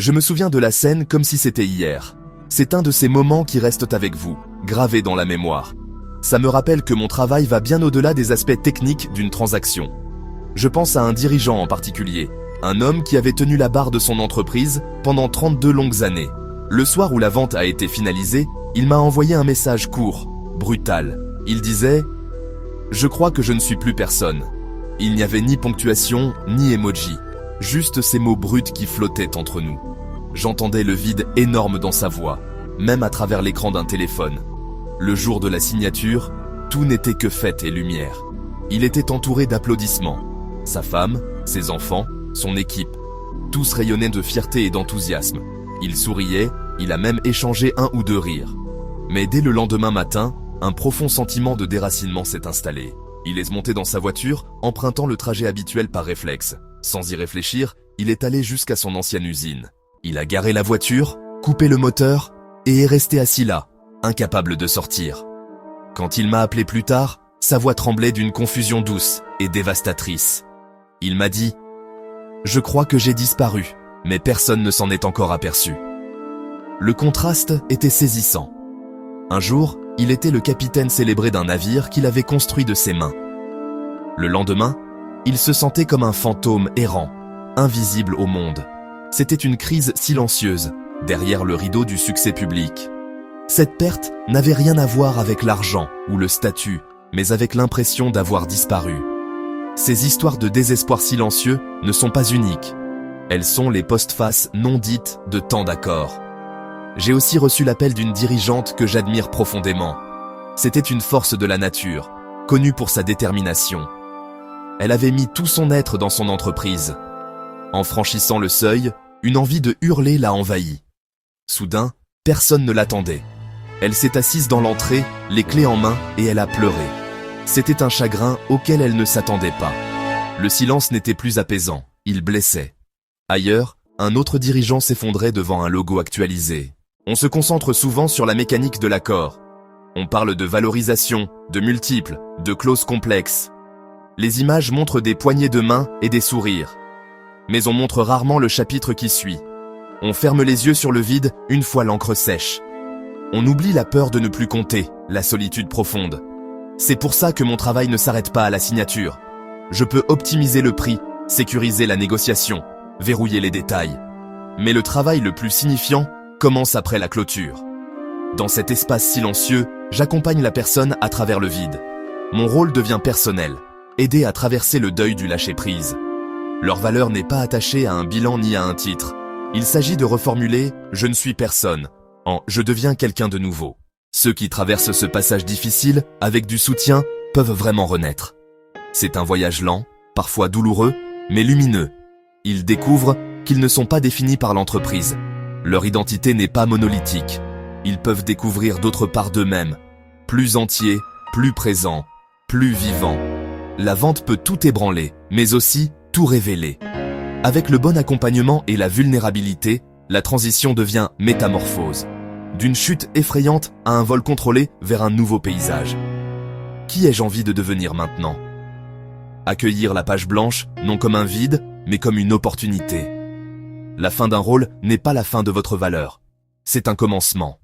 Je me souviens de la scène comme si c'était hier. C'est un de ces moments qui restent avec vous, gravés dans la mémoire. Ça me rappelle que mon travail va bien au-delà des aspects techniques d'une transaction. Je pense à un dirigeant en particulier, un homme qui avait tenu la barre de son entreprise pendant 32 longues années. Le soir où la vente a été finalisée, il m'a envoyé un message court, brutal. Il disait « Je crois que je ne suis plus personne ». Il n'y avait ni ponctuation, ni emoji, juste ces mots bruts qui flottaient entre nous. J'entendais le vide énorme dans sa voix, même à travers l'écran d'un téléphone. Le jour de la signature, tout n'était que fête et lumière. Il était entouré d'applaudissements. Sa femme, ses enfants, son équipe, tous rayonnaient de fierté et d'enthousiasme. Il souriait, il a même échangé un ou deux rires. Mais dès le lendemain matin, un profond sentiment de déracinement s'est installé. Il est monté dans sa voiture, empruntant le trajet habituel par réflexe. Sans y réfléchir, il est allé jusqu'à son ancienne usine. Il a garé la voiture, coupé le moteur, et est resté assis là, incapable de sortir. Quand il m'a appelé plus tard, sa voix tremblait d'une confusion douce et dévastatrice. Il m'a dit « Je crois que j'ai disparu, mais personne ne s'en est encore aperçu. » Le contraste était saisissant. Un jour, il était le capitaine célébré d'un navire qu'il avait construit de ses mains. Le lendemain, il se sentait comme un fantôme errant, invisible au monde. C'était une crise silencieuse, derrière le rideau du succès public. Cette perte n'avait rien à voir avec l'argent ou le statut, mais avec l'impression d'avoir disparu. Ces histoires de désespoir silencieux ne sont pas uniques. Elles sont les postfaces non dites de tant d'accords. J'ai aussi reçu l'appel d'une dirigeante que j'admire profondément. C'était une force de la nature, connue pour sa détermination. Elle avait mis tout son être dans son entreprise. En franchissant le seuil, une envie de hurler l'a envahie. Soudain, personne ne l'attendait. Elle s'est assise dans l'entrée, les clés en main, et elle a pleuré. C'était un chagrin auquel elle ne s'attendait pas. Le silence n'était plus apaisant, il blessait. Ailleurs, un autre dirigeant s'effondrait devant un logo actualisé. On se concentre souvent sur la mécanique de l'accord. On parle de valorisation, de multiples, de clauses complexes. Les images montrent des poignées de main et des sourires. Mais on montre rarement le chapitre qui suit. On ferme les yeux sur le vide une fois l'encre sèche. On oublie la peur de ne plus compter, la solitude profonde. C'est pour ça que mon travail ne s'arrête pas à la signature. Je peux optimiser le prix, sécuriser la négociation, verrouiller les détails. Mais le travail le plus signifiant commence après la clôture. Dans cet espace silencieux, j'accompagne la personne à travers le vide. Mon rôle devient personnel, aider à traverser le deuil du lâcher-prise. Leur valeur n'est pas attachée à un bilan ni à un titre. Il s'agit de reformuler « je ne suis personne » en « je deviens quelqu'un de nouveau ». Ceux qui traversent ce passage difficile, avec du soutien, peuvent vraiment renaître. C'est un voyage lent, parfois douloureux, mais lumineux. Ils découvrent qu'ils ne sont pas définis par l'entreprise. Leur identité n'est pas monolithique. Ils peuvent découvrir d'autres parts d'eux-mêmes, plus entiers, plus présents, plus vivants. La vente peut tout ébranler, mais aussi tout révéler. Avec le bon accompagnement et la vulnérabilité, la transition devient métamorphose. D'une chute effrayante à un vol contrôlé vers un nouveau paysage. Qui ai-je envie de devenir maintenant? Accueillir la page blanche, non comme un vide, mais comme une opportunité. La fin d'un rôle n'est pas la fin de votre valeur. C'est un commencement.